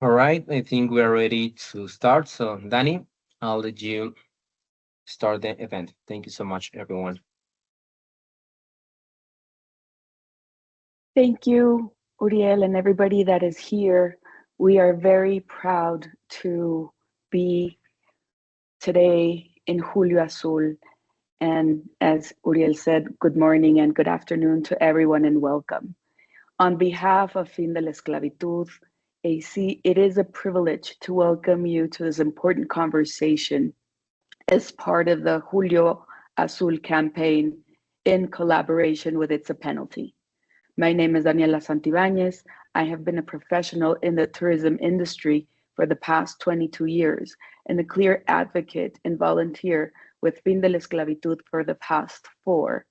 All right, I think we are ready to start. So, Danny, I'll let you start the event. Thank you so much, everyone. Thank you, Uriel, and everybody that is here. We are very proud to be today in Julio Azul. And as Uriel said, good morning and good afternoon to everyone and welcome. On behalf of Fin de la Esclavitud, AC, it is a privilege to welcome you to this important conversation as part of the Julio Azul campaign in collaboration with It's a Penalty. My name is Daniela Santibáñez. I have been a professional in the tourism industry for the past 22 years and a clear advocate and volunteer with Fin de la Esclavitud for the past 4.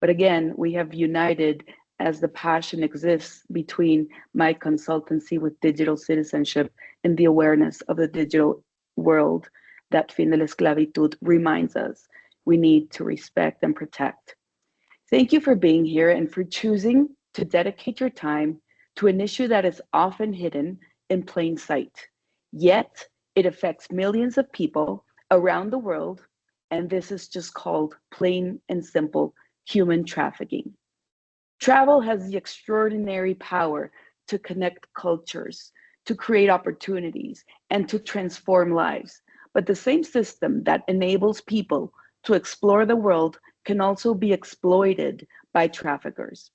But again, we have united as the passion exists between my consultancy with digital citizenship and the awareness of the digital world that Fin de la Esclavitud reminds us we need to respect and protect. Thank you for being here and for choosing to dedicate your time to an issue that is often hidden in plain sight. Yet, it affects millions of people around the world, and this is just called plain and simple human trafficking. Travel has the extraordinary power to connect cultures, to create opportunities, and to transform lives. But the same system that enables people to explore the world can also be exploited by traffickers.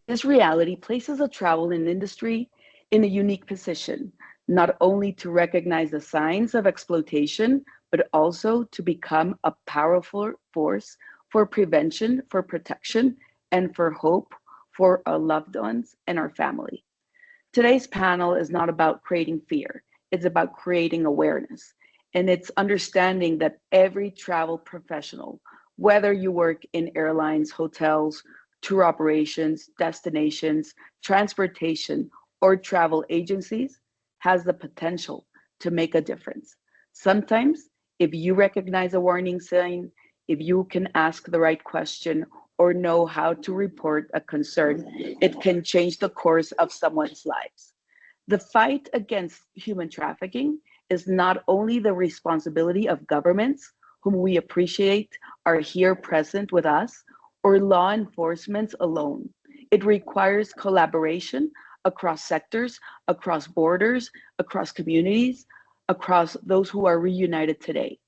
This reality places the travel industry in a unique position, not only to recognize the signs of exploitation, but also to become a powerful force for prevention, for protection, and for hope for our loved ones and our family. Today's panel is not about creating fear, it's about creating awareness. And it's understanding that every travel professional, whether you work in airlines, hotels, tour operations, destinations, transportation, or travel agencies, has the potential to make a difference. Sometimes, if you recognize a warning sign, if you can ask the right question, or know how to report a concern, it can change the course of someone's lives. The fight against human trafficking is not only the responsibility of governments, whom we appreciate are here present with us, or law enforcement alone. It requires collaboration across sectors, across borders, across communities, across those who are reunited today.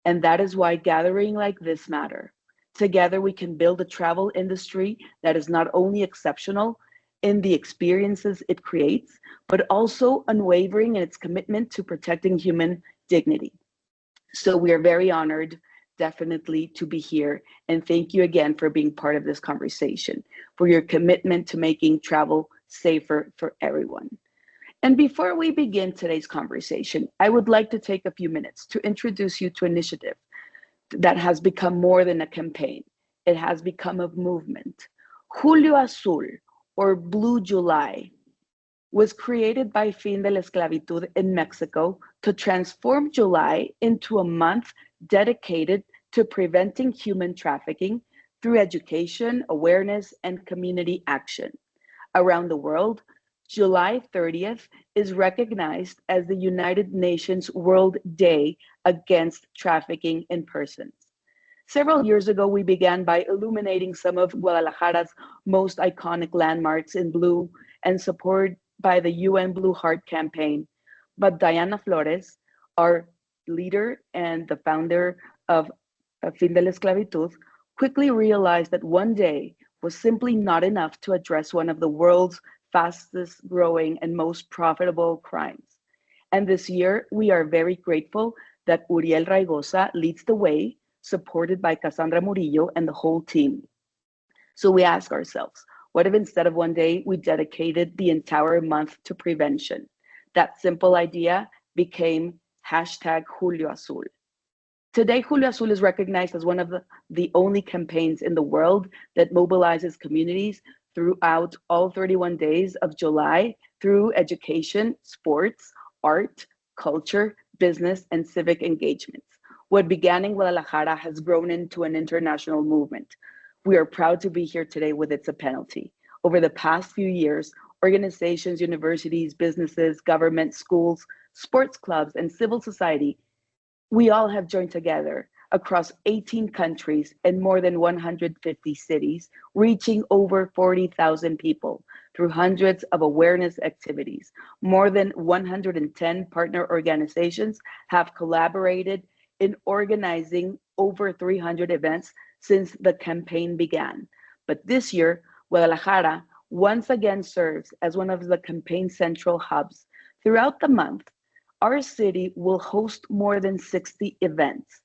And that is why gathering like this matter. Together we can build a travel industry that is not only exceptional in the experiences it creates, but also unwavering in its commitment to protecting human dignity. So we are very honored, definitely, to be here. And thank you again for being part of this conversation, for your commitment to making travel safer for everyone. And before we begin today's conversation, I would like to take a few minutes to introduce you to an initiative that has become more than a campaign. It has become a movement. Julio Azul, or Blue July, was created by Fin de la Esclavitud in Mexico to transform July into a month dedicated to preventing human trafficking through education, awareness, and community action. Around the world, July 30th is recognized as the United Nations World Day Against Trafficking in Persons. Several years ago, we began by illuminating some of Guadalajara's most iconic landmarks in blue and supported by the UN Blue Heart campaign. But Diana Flores, our leader and the founder of Fin de la Esclavitud, quickly realized that one day was simply not enough to address one of the world's fastest growing and most profitable crimes. And this year, we are very grateful that Uriel Raigosa leads the way, supported by Cassandra Murillo and the whole team. So we ask ourselves, what if instead of one day, we dedicated the entire month to prevention? That simple idea became hashtag Julio Azul. Today, Julio Azul is recognized as one of the only campaigns in the world that mobilizes communities throughout all 31 days of July through education, sports, art, culture, business, and civic engagements. What began in Guadalajara has grown into an international movement. We are proud to be here today with It's a Penalty. Over the past few years, organizations, universities, businesses, government, schools, sports clubs, and civil society, we all have joined together across 18 countries and more than 150 cities, reaching over 40,000 people through hundreds of awareness activities. More than 110 partner organizations have collaborated in organizing over 300 events since the campaign began. But this year, Guadalajara once again serves as one of the campaign's central hubs. Throughout the month, our city will host more than 60 events,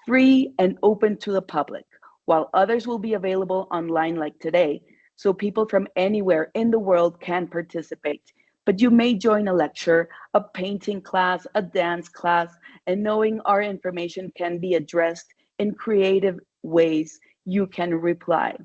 free and open to the public, while others will be available online like today, so people from anywhere in the world can participate. But you may join a lecture, a painting class, a dance class, and knowing our information can be addressed in creative ways, you can reply.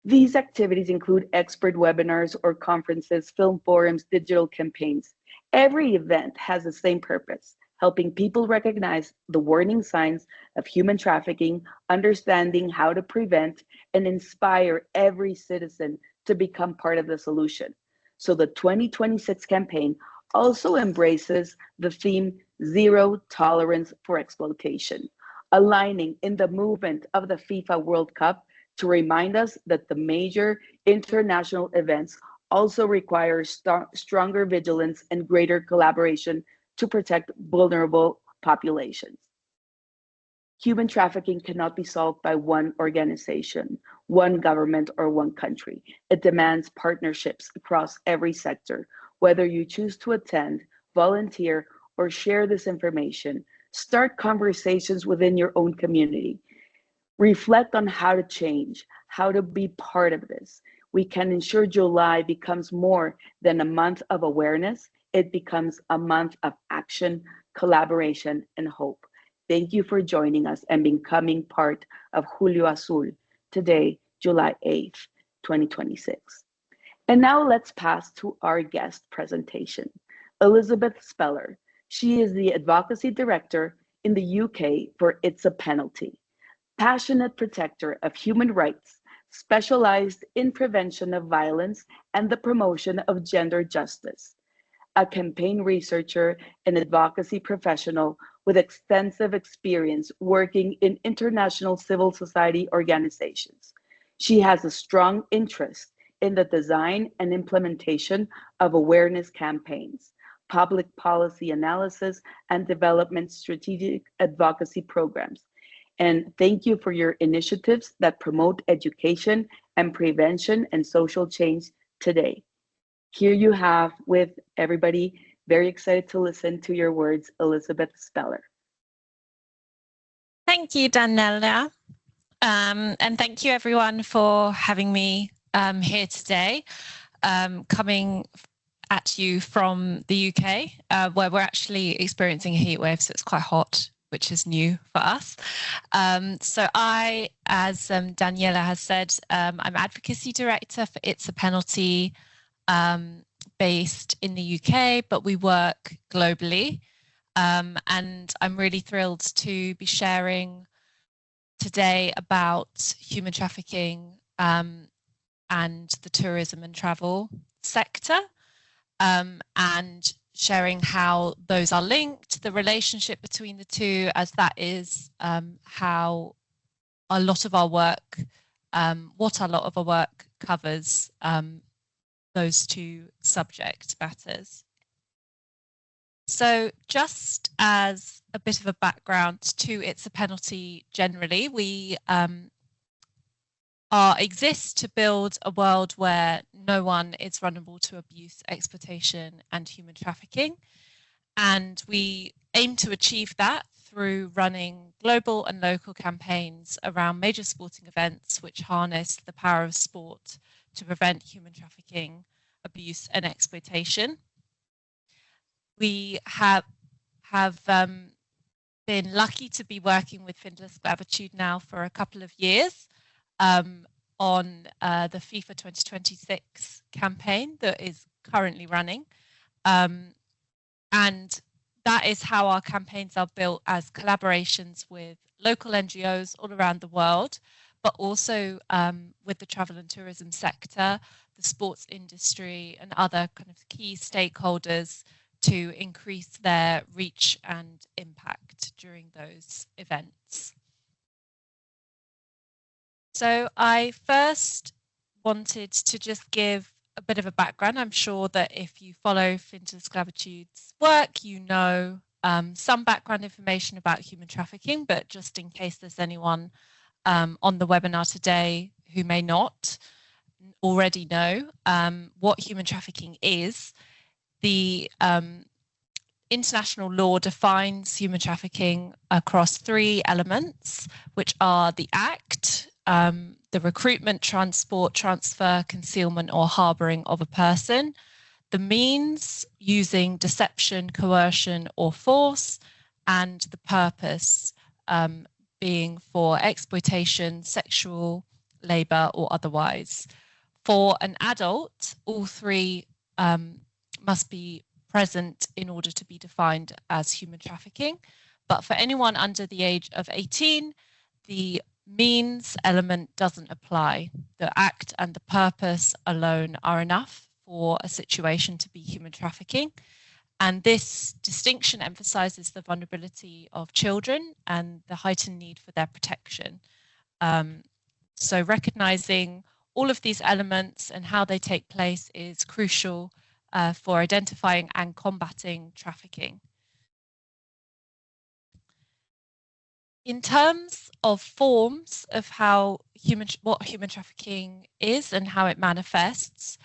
These activities include expert webinars or conferences, film forums, digital campaigns. Every event has the same purpose: helping people recognize the warning signs of human trafficking, understanding how to prevent, and inspire every citizen to become part of the solution. So the 2026 campaign also embraces the theme Zero Tolerance for Exploitation, aligning in the movement of the FIFA World Cup to remind us that the major international events also require stronger vigilance and greater collaboration to protect vulnerable populations. Human trafficking cannot be solved by one organization, one government, or one country. It demands partnerships across every sector. Whether you choose to attend, volunteer, or share this information, start conversations within your own community. Reflect on how to change, how to be part of this. We can ensure July becomes more than a month of awareness. It becomes a month of action, collaboration, and hope. Thank you for joining us and becoming part of Julio Azul today, July 8th, 2026. And now let's pass to our guest presentation, Elizabeth Speller. She is the Advocacy Director in the UK for It's a Penalty, passionate protector of human rights, specialized in prevention of violence and the promotion of gender justice, a campaign researcher and advocacy professional with extensive experience working in international civil society organizations. She has a strong interest in the design and implementation of awareness campaigns, public policy analysis, and development strategic advocacy programs. And thank you for your initiatives that promote education and prevention and social change today. Here you have with everybody, very excited to listen to your words, Elizabeth Speller. Thank you, Daniela. And thank you everyone for having me here today, coming at you from the UK, where we're actually experiencing a heat wave, so it's quite hot, which is new for us. So I, as Daniela has said, I'm Advocacy Director for It's a Penalty, based in the UK, but we work globally. And I'm really thrilled to be sharing today about human trafficking and the tourism and travel sector, and sharing how those are linked, the relationship between the two, as that is how a lot of our work, what a lot of our work covers, those two subject matters. So just as a bit of a background to It's a Penalty generally, we exist to build a world where no one is vulnerable to abuse, exploitation, and human trafficking. And we aim to achieve that through running global and local campaigns around major sporting events which harness the power of sport to prevent human trafficking, abuse, and exploitation. We have been lucky to be working with Finless Gratitude now for a couple of years on the FIFA 2026 campaign that is currently running. And that is how our campaigns are built, as collaborations with local NGOs all around the world, but also with the travel and tourism sector, the sports industry, and other kind of key stakeholders to increase their reach and impact during those events. So I first wanted to just give a bit of a background. I'm sure that if you follow Finta Sclavitude's work, you know some background information about human trafficking, but just in case there's anyone on the webinar today who may not already know what human trafficking is, the international law defines human trafficking across 3 elements, which are the act, the recruitment, transport, transfer, concealment, or harboring of a person, the means using deception, coercion, or force, and the purpose being for exploitation, sexual, labor, or otherwise. For an adult, all 3 must be present in order to be defined as human trafficking. But for anyone under the age of 18, the means element doesn't apply. The act and the purpose alone are enough for a situation to be human trafficking. And this distinction emphasizes the vulnerability of children and the heightened need for their protection. So recognizing all of these elements and how they take place is crucial for identifying and combating trafficking. In terms of forms of what human trafficking is and how it manifests,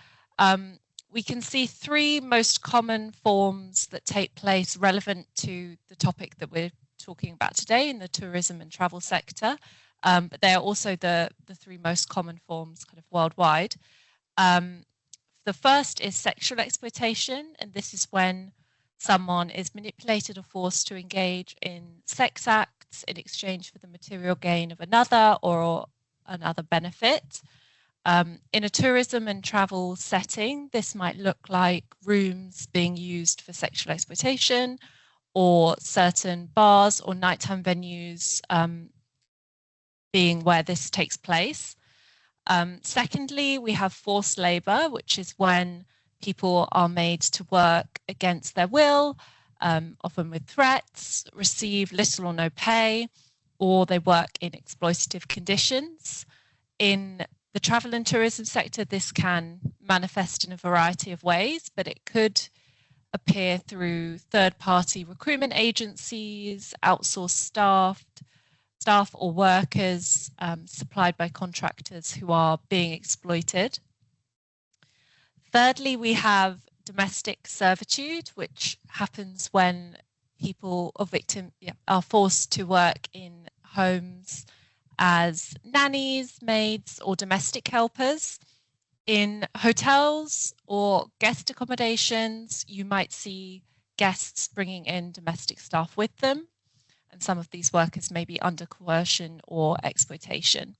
we can see 3 most common forms that take place relevant to the topic that we're talking about today in the tourism and travel sector, but they are also the 3 most common forms kind of worldwide. The first is sexual exploitation, and this is when someone is manipulated or forced to engage in sex acts in exchange for the material gain of another or another benefit. In a tourism and travel setting, this might look like rooms being used for sexual exploitation, or certain bars or nighttime venues being where this takes place. Secondly, we have forced labor, which is when people are made to work against their will, often with threats, receive little or no pay, or they work in exploitative conditions. In the travel and tourism sector, this can manifest in a variety of ways, but it could appear through third-party recruitment agencies, outsourced staff or workers supplied by contractors who are being exploited. Thirdly, we have domestic servitude, which happens when people or victims are forced to work in homes as nannies, maids, or domestic helpers. In hotels or guest accommodations, you might see guests bringing in domestic staff with them, and some of these workers may be under coercion or exploitation.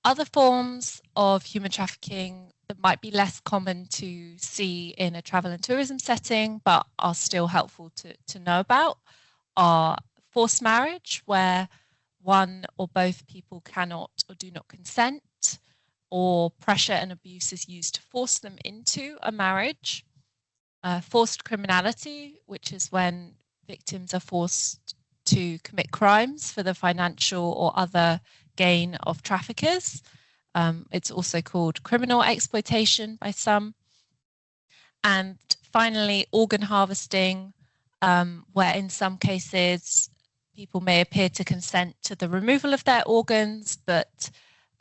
Other forms of human trafficking that might be less common to see in a travel and tourism setting, but are still helpful to know about, are forced marriage, where one or both people cannot or do not consent, or pressure and abuse is used to force them into a marriage. Forced criminality, which is when victims are forced to commit crimes for the financial or other gain of traffickers. It's also called criminal exploitation by some. And finally, organ harvesting, where in some cases people may appear to consent to the removal of their organs, but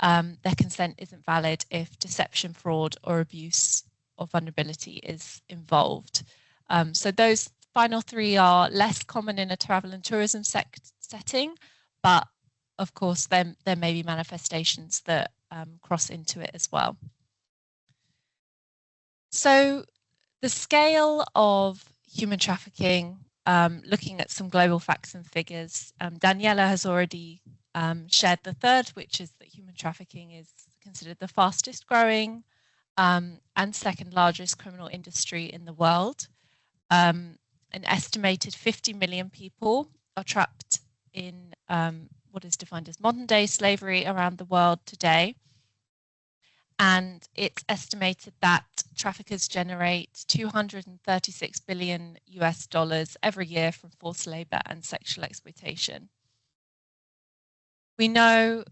their consent isn't valid if deception, fraud, or abuse or vulnerability is involved. So those final 3 are less common in a travel and tourism setting, but of course there may be manifestations that cross into it as well. So the scale of human trafficking, looking at some global facts and figures, Daniela has already shared the third, which is that human trafficking is considered the fastest growing and second largest criminal industry in the world. An estimated 50 million people are trapped in what is defined as modern day slavery around the world today. And it's estimated that traffickers generate $236 billion every year from forced labor and sexual exploitation. We know,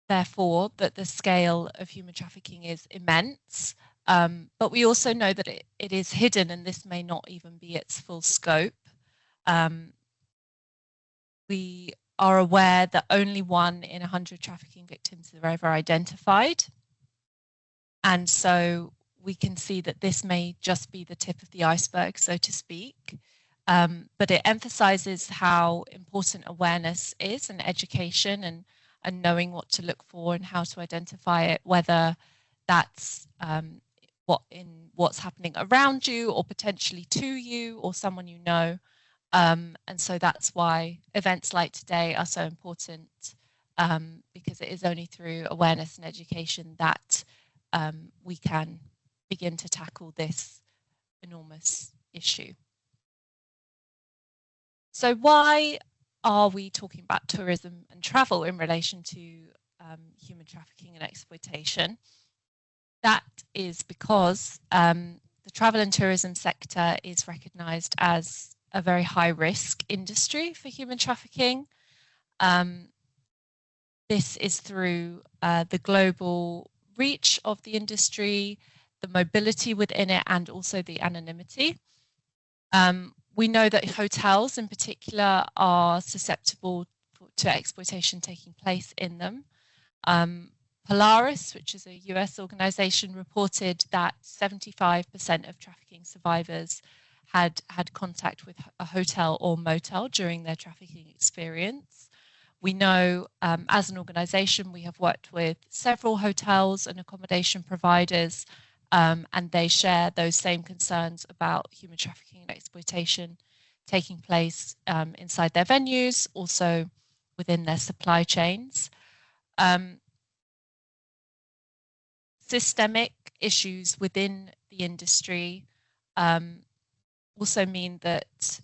therefore, that the scale of human trafficking is immense, but we also know that it is hidden, and this may not even be its full scope. We are aware that only 1 in 100 trafficking victims are ever identified. And so we can see that this may just be the tip of the iceberg, so to speak. But it emphasizes how important awareness is and education and knowing what to look for and how to identify it, whether that's what's happening around you or potentially to you or someone you know. And so that's why events like today are so important, because it is only through awareness and education that we can begin to tackle this enormous issue. So why are we talking about tourism and travel in relation to human trafficking and exploitation? That is because the travel and tourism sector is recognised as a very high risk industry for human trafficking. This is through the global reach of the industry, the mobility within it, and also the anonymity. We know that hotels in particular are susceptible to exploitation taking place in them. Polaris, which is a US organization, reported that 75% of trafficking survivors had contact with a hotel or motel during their trafficking experience. We know as an organization, we have worked with several hotels and accommodation providers, and they share those same concerns about human trafficking and exploitation taking place inside their venues, also within their supply chains. Systemic issues within the industry also mean that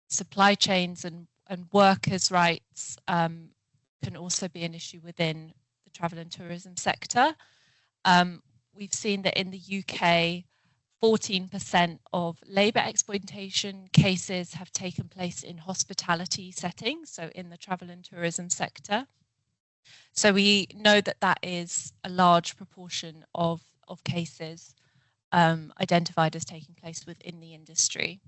supply chains and workers' rights can also be an issue within the travel and tourism sector. We've seen that in the UK, 14% of labour exploitation cases have taken place in hospitality settings, so in the travel and tourism sector. So we know that that is a large proportion of cases identified as taking place within the industry.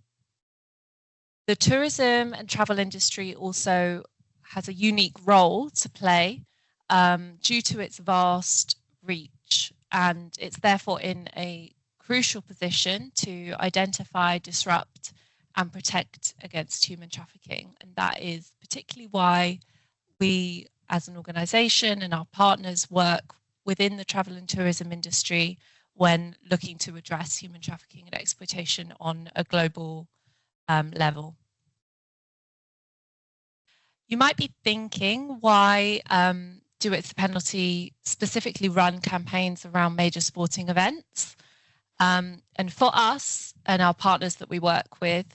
The tourism and travel industry also has a unique role to play due to its vast reach, and it's therefore in a crucial position to identify, disrupt, and protect against human trafficking. And that is particularly why we, as an organisation and our partners, work within the travel and tourism industry when looking to address human trafficking and exploitation on a global level. You might be thinking, why do It's the Penalty specifically run campaigns around major sporting events? And for us and our partners that we work with,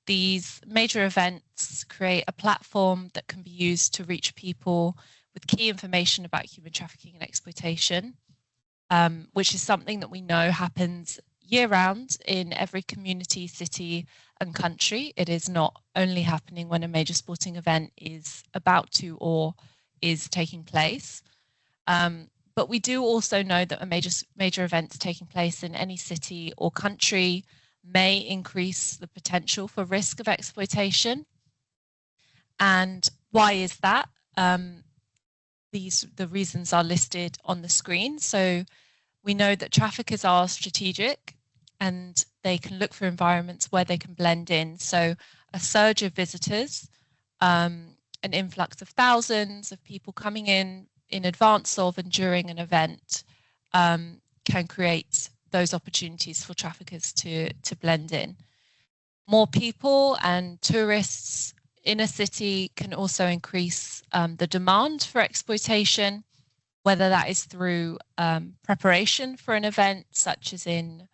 these major events create a platform that can be used to reach people with key information about human trafficking and exploitation, which is something that we know happens year-round in every community, city and country. It is not only happening when a major sporting event is about to or is taking place. But we do also know that a major events taking place in any city or country may increase the potential for risk of exploitation. And why is that? The reasons are listed on the screen. So we know that traffickers are strategic and they can look for environments where they can blend in. So a surge of visitors, an influx of thousands of people coming in advance of and during an event can create those opportunities for traffickers to blend in. More people and tourists in a city can also increase the demand for exploitation, whether that is through preparation for an event, such as in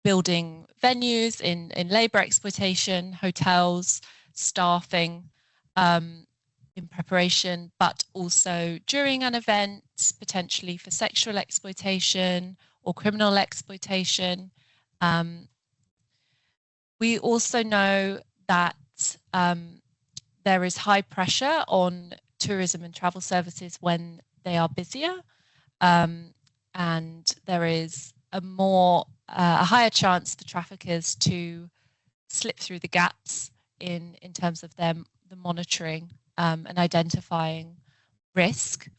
building venues, in labour exploitation, hotels, staffing, in preparation, but also during an event, potentially for sexual exploitation or criminal exploitation. We also know that there is high pressure on tourism and travel services when they are busier, and there is a higher chance for traffickers to slip through the gaps in terms of the monitoring and identifying risk.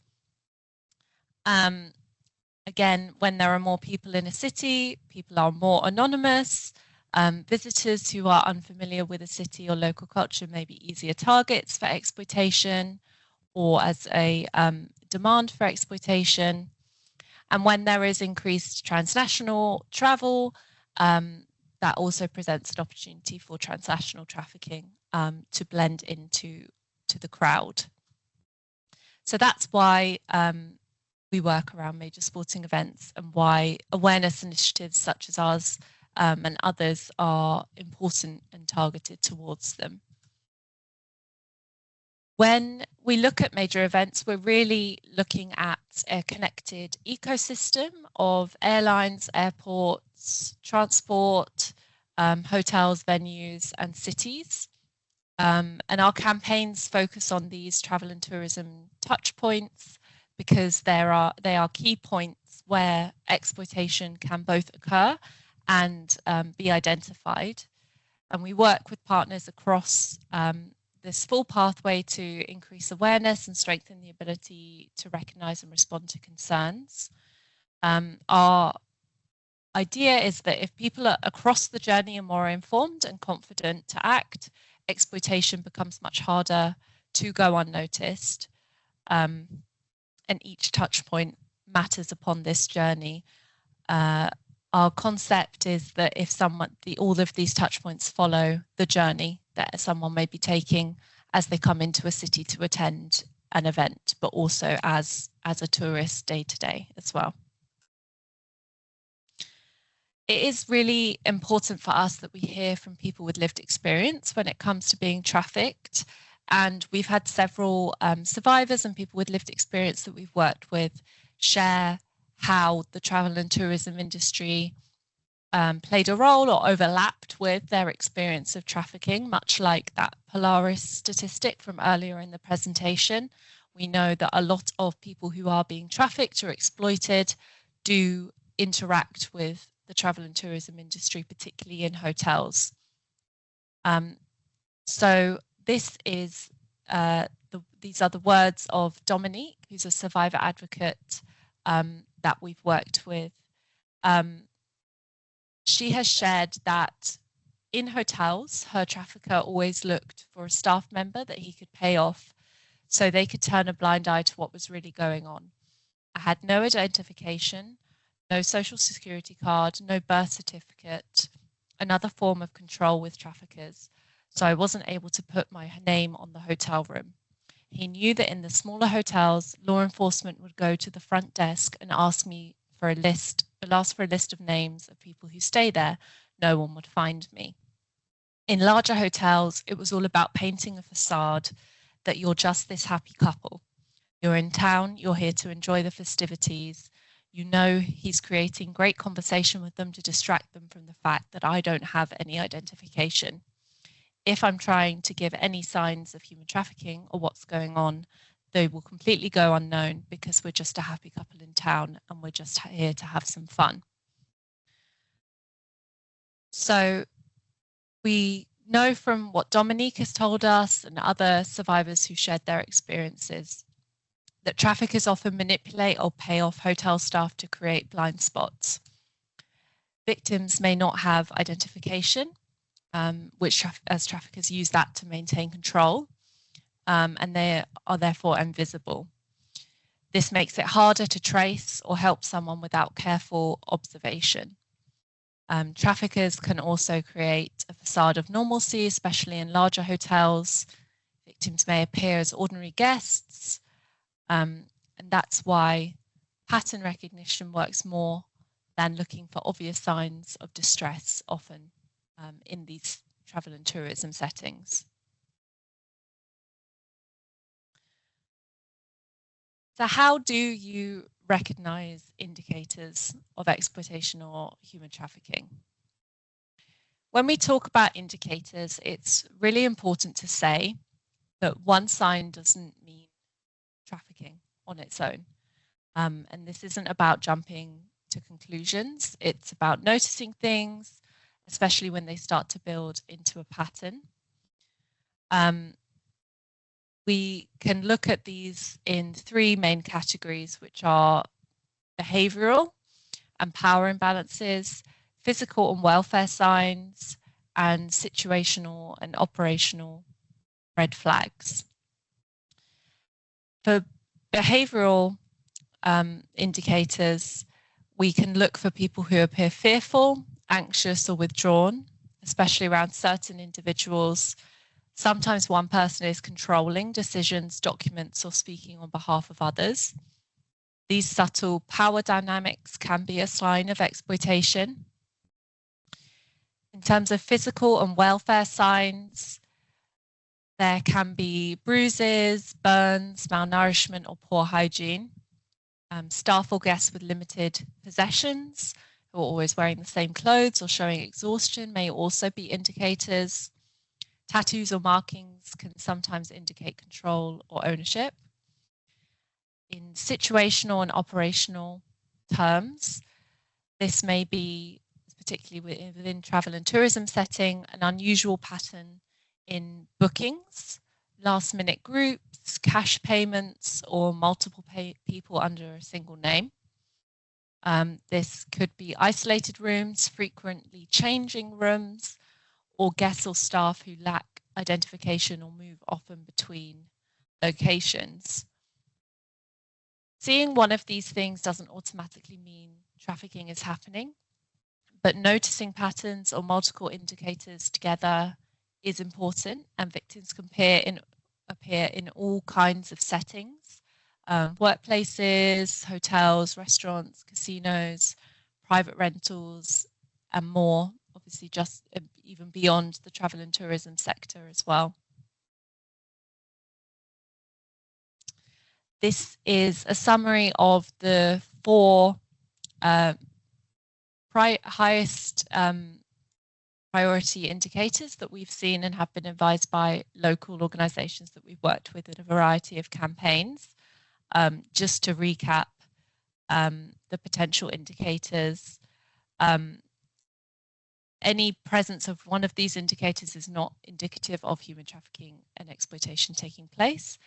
Again, when there are more people in a city, people are more anonymous. Visitors who are unfamiliar with a city or local culture may be easier targets for exploitation or as a demand for exploitation. And when there is increased transnational travel, that also presents an opportunity for transnational trafficking to blend into the crowd. So that's why we work around major sporting events and why awareness initiatives such as ours and others are important and targeted towards them. When we look at major events, we're really looking at a connected ecosystem of airlines, airports, transport, hotels, venues, and cities. And our campaigns focus on these travel and tourism touch points because they are key points where exploitation can both occur and be identified. And we work with partners across this full pathway to increase awareness and strengthen the ability to recognise and respond to concerns. Our idea is that if people are across the journey are more informed and confident to act, exploitation becomes much harder to go unnoticed. And each touch point matters upon this journey. Our concept is that if all of these touch points follow the journey that someone may be taking as they come into a city to attend an event, but also as a tourist day to day as well. It is really important for us that we hear from people with lived experience when it comes to being trafficked. And we've had several survivors and people with lived experience that we've worked with share how the travel and tourism industry played a role or overlapped with their experience of trafficking, much like that Polaris statistic from earlier in the presentation. We know that a lot of people who are being trafficked or exploited do interact with the travel and tourism industry, particularly in hotels. So this is these are the words of Dominique, who's a survivor advocate that we've worked with. She has shared that in hotels, her trafficker always looked for a staff member that he could pay off so they could turn a blind eye to what was really going on. I had no identification, no social security card, no birth certificate, another form of control with traffickers, so I wasn't able to put my name on the hotel room. He knew that in the smaller hotels, law enforcement would go to the front desk and ask for a list of names of people who stay there. No one would find me. In larger hotels, it was all about painting a facade that you're just this happy couple. You're in town, you're here to enjoy the festivities. You know he's creating great conversation with them to distract them from the fact that I don't have any identification. If I'm trying to give any signs of human trafficking or what's going on, they will completely go unknown because we're just a happy couple in town and we're just here to have some fun. So we know from what Dominique has told us and other survivors who shared their experiences that traffickers often manipulate or pay off hotel staff to create blind spots. Victims may not have identification, as traffickers use that to maintain control, and they are therefore invisible. This makes it harder to trace or help someone without careful observation. Traffickers can also create a facade of normalcy, especially in larger hotels. Victims may appear as ordinary guests, and that's why pattern recognition works more than looking for obvious signs of distress, often in these travel and tourism settings. So how do you recognize indicators of exploitation or human trafficking? When we talk about indicators, it's really important to say that one sign doesn't mean trafficking on its own. And this isn't about jumping to conclusions. It's about noticing things, especially when they start to build into a pattern. We can look at these in three main categories, which are behavioral and power imbalances, physical and welfare signs, and situational and operational red flags. For behavioral indicators, we can look for people who appear fearful, anxious, or withdrawn, especially around certain individuals. Sometimes one person is controlling decisions, documents, or speaking on behalf of others. These subtle power dynamics can be a sign of exploitation. In terms of physical and welfare signs, there can be bruises, burns, malnourishment, or poor hygiene. Staff or guests with limited possessions, who are always wearing the same clothes or showing exhaustion, may also be indicators. Tattoos or markings can sometimes indicate control or ownership. In situational and operational terms, this may be, particularly within travel and tourism setting, an unusual pattern in bookings, last-minute groups, cash payments, or multiple people under a single name. This could be isolated rooms, frequently changing rooms, or guests or staff who lack identification or move often between locations. Seeing one of these things doesn't automatically mean trafficking is happening, but noticing patterns or multiple indicators together is important, and victims can appear in all kinds of settings, workplaces, hotels, restaurants, casinos, private rentals, and more, obviously just even beyond the travel and tourism sector as well. This is a summary of the four highest priority indicators that we've seen and have been advised by local organisations that we've worked with in a variety of campaigns. Just to recap the potential indicators, any presence of one of these indicators is not indicative of human trafficking and exploitation taking place,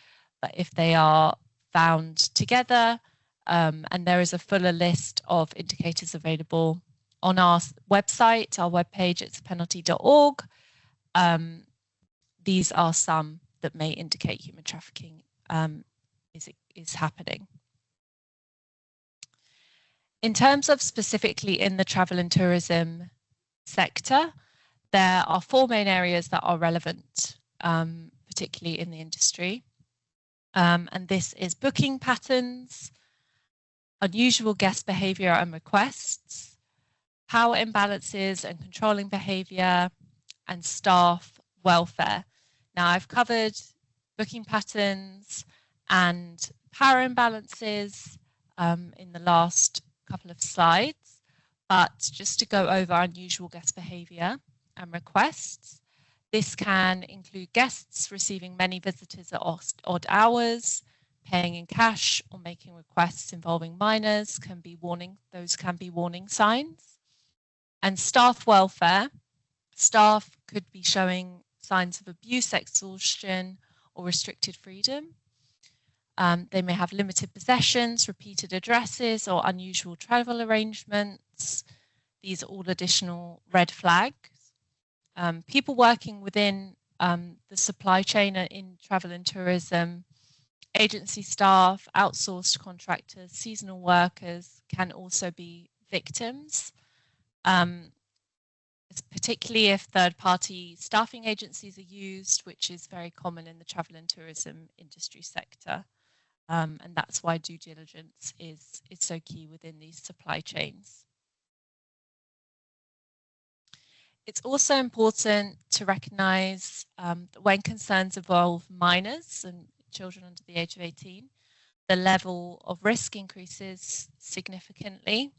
but if they are found together, and there is a fuller list of indicators available on our website, our webpage, it's penalty.org. These are some that may indicate human trafficking is happening. In terms of specifically in the travel and tourism sector, there are four main areas that are relevant, particularly in the industry. And this is booking patterns, unusual guest behavior and requests, power imbalances and controlling behavior, and staff welfare. Now, I've covered booking patterns and power imbalances in the last couple of slides, but just to go over unusual guest behavior and requests, this can include guests receiving many visitors at odd hours, paying in cash, or making requests involving minors. Those can be warning signs. And staff welfare, staff could be showing signs of abuse, exhaustion, or restricted freedom. They may have limited possessions, repeated addresses, or unusual travel arrangements. These are all additional red flags. People working within the supply chain in travel and tourism, agency staff, outsourced contractors, seasonal workers can also be victims. Particularly if third-party staffing agencies are used, which is very common in the travel and tourism industry sector. And that's why due diligence is so key within these supply chains. It's also important to recognise that when concerns involve minors and children under the age of 18, the level of risk increases significantly.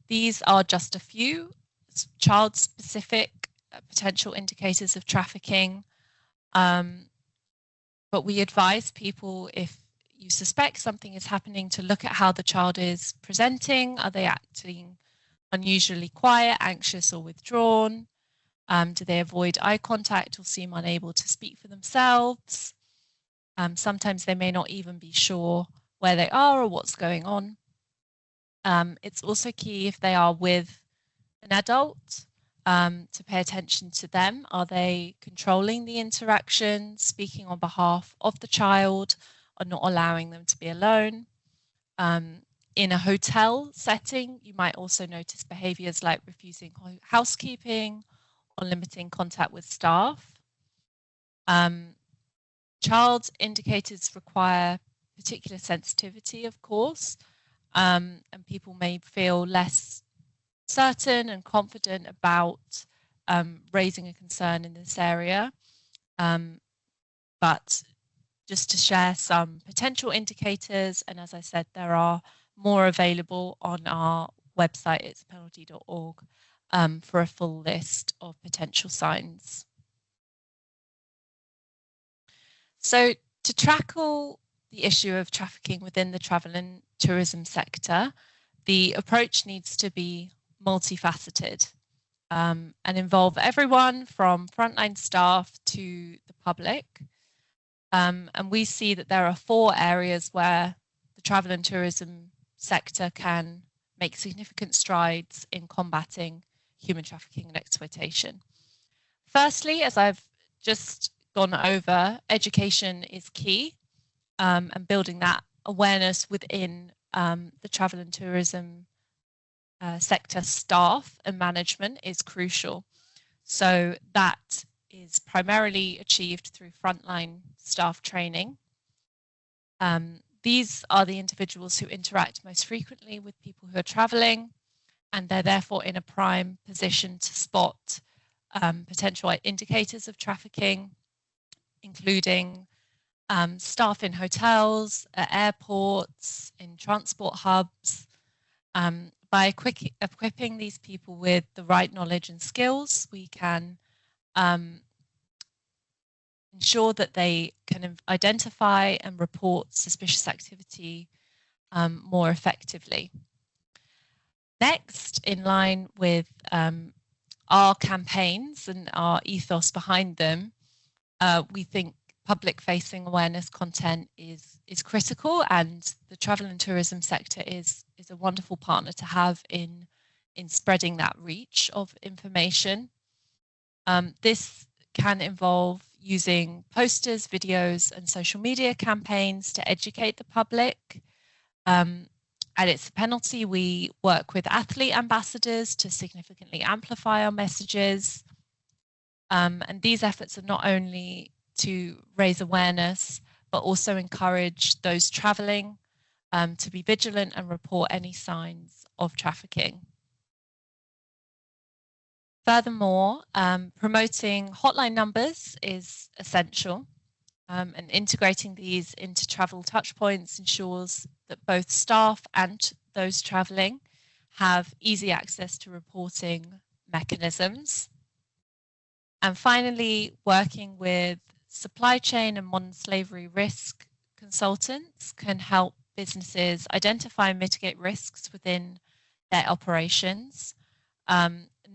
These are just a few child-specific potential indicators of trafficking, but we advise people, if you suspect something is happening, to look at how the child is presenting. Are they acting unusually quiet, anxious, or withdrawn? Do they avoid eye contact or seem unable to speak for themselves? Sometimes they may not even be sure where they are or what's going on. It's also key, if they are with an adult, to pay attention to them. Are they controlling the interaction, speaking on behalf of the child, or not allowing them to be alone? In a hotel setting, you might also notice behaviours like refusing housekeeping or limiting contact with staff. Child indicators require particular sensitivity, of course, and people may feel less certain and confident about raising a concern in this area. But just to share some potential indicators, and as I said, there are more available on our website, itspenalty.org, for a full list of potential signs. So to tackle the issue of trafficking within the travel and tourism sector, the approach needs to be multifaceted and involve everyone from frontline staff to the public. And we see that there are 4 areas where the travel and tourism sector can make significant strides in combating human trafficking and exploitation. Firstly, as I've just gone over, education is key, and building that awareness within the travel and tourism sector staff and management is crucial. So that is primarily achieved through frontline staff training. These are the individuals who interact most frequently with people who are traveling, and they're therefore in a prime position to spot potential indicators of trafficking, including staff in hotels, at airports, in transport hubs. By equipping these people with the right knowledge and skills, we can ensure that they can identify and report suspicious activity more effectively. Next, in line with our campaigns and our ethos behind them, we think public-facing awareness content is critical, and the travel and tourism sector is a wonderful partner to have in spreading that reach of information. This can involve using posters, videos, and social media campaigns to educate the public. At It's Penalty, we work with athlete ambassadors to significantly amplify our messages. And these efforts are not only to raise awareness, but also encourage those traveling to be vigilant and report any signs of trafficking. Furthermore, promoting hotline numbers is essential, and integrating these into travel touchpoints ensures that both staff and those traveling have easy access to reporting mechanisms. And finally, working with supply chain and modern slavery risk consultants can help businesses identify and mitigate risks within their operations.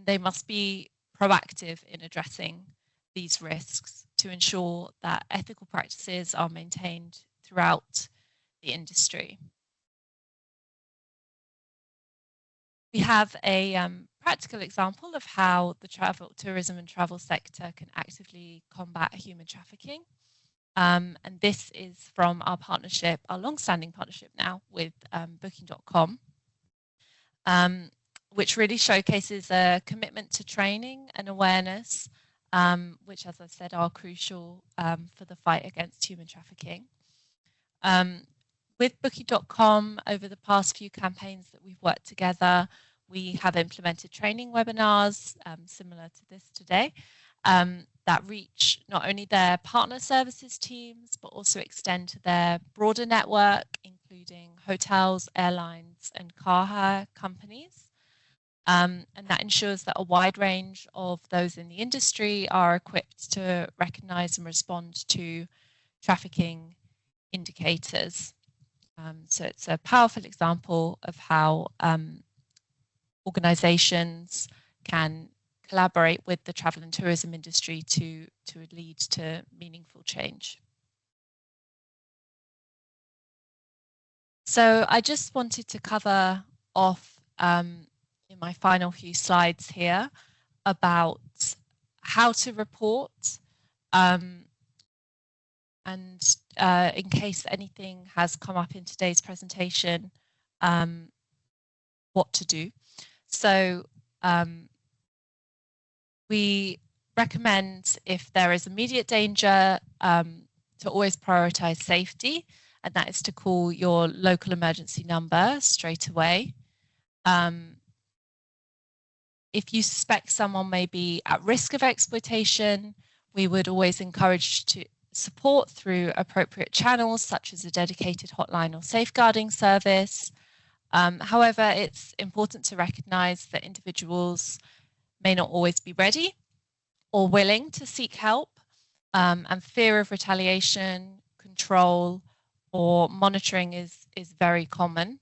They must be proactive in addressing these risks to ensure that ethical practices are maintained throughout the industry. We have a practical example of how the tourism and travel sector can actively combat human trafficking. And this is from our partnership, our long-standing partnership now with Booking.com, which really showcases a commitment to training and awareness, which, as I've said, are crucial for the fight against human trafficking. With Booking.com, over the past few campaigns that we've worked together, we have implemented training webinars similar to this today, that reach not only their partner services teams, but also extend to their broader network, including hotels, airlines, and car hire companies. And that ensures that a wide range of those in the industry are equipped to recognize and respond to trafficking indicators. So it's a powerful example of how organizations can collaborate with the travel and tourism industry to lead to meaningful change. So I just wanted to cover off in my final few slides here about how to report, and in case anything has come up in today's presentation, what to do. So we recommend, if there is immediate danger, to always prioritize safety, and that is to call your local emergency number straight away. If you suspect someone may be at risk of exploitation, we would always encourage to support through appropriate channels, such as a dedicated hotline or safeguarding service. However, it's important to recognize that individuals may not always be ready or willing to seek help, and fear of retaliation, control, or monitoring is very common.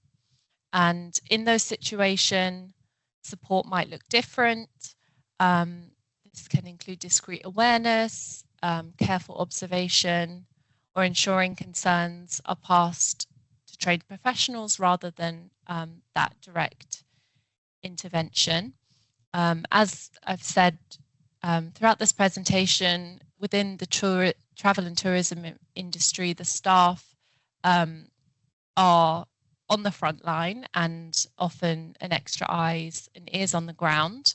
And in those situations, support might look different. This can include discrete awareness, careful observation, or ensuring concerns are passed to trained professionals rather than that direct intervention. As I've said throughout this presentation, within the travel and tourism industry, the staff are on the front line and often an extra eyes and ears on the ground,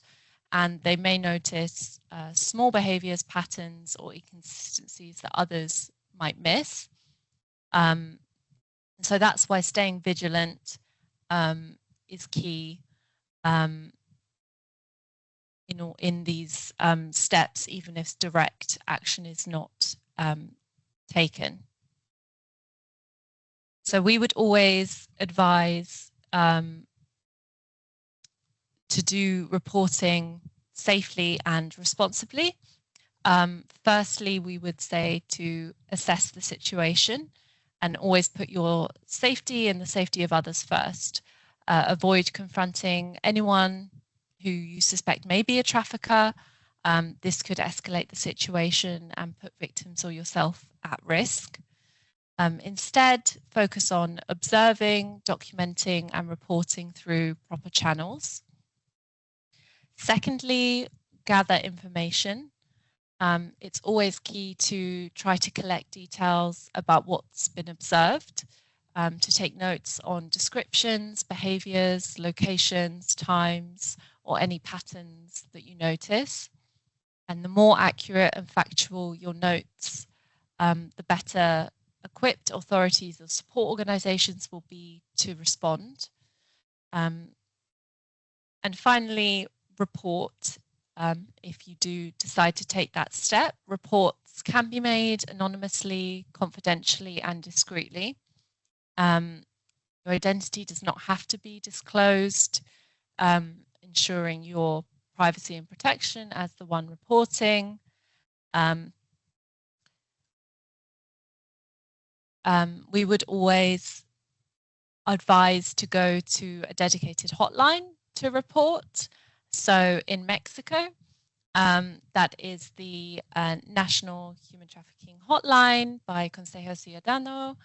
and they may notice small behaviors, patterns, or inconsistencies that others might miss. So that's why staying vigilant is key in these steps, even if direct action is not taken. So we would always advise to do reporting safely and responsibly. Firstly, we would say to assess the situation and always put your safety and the safety of others first. Avoid confronting anyone who you suspect may be a trafficker. This could escalate the situation and put victims or yourself at risk. Instead, focus on observing, documenting, and reporting through proper channels. Secondly, gather information. It's always key to try to collect details about what's been observed, to take notes on descriptions, behaviors, locations, times, or any patterns that you notice. And the more accurate and factual your notes, the better equipped authorities or support organizations will be to respond. And finally, report. If you do decide to take that step, reports can be made anonymously, confidentially, and discreetly. Your identity does not have to be disclosed, ensuring your privacy and protection as the one reporting. We would always advise to go to a dedicated hotline to report. So in Mexico, that is the National Human Trafficking Hotline by Consejo Ciudadano.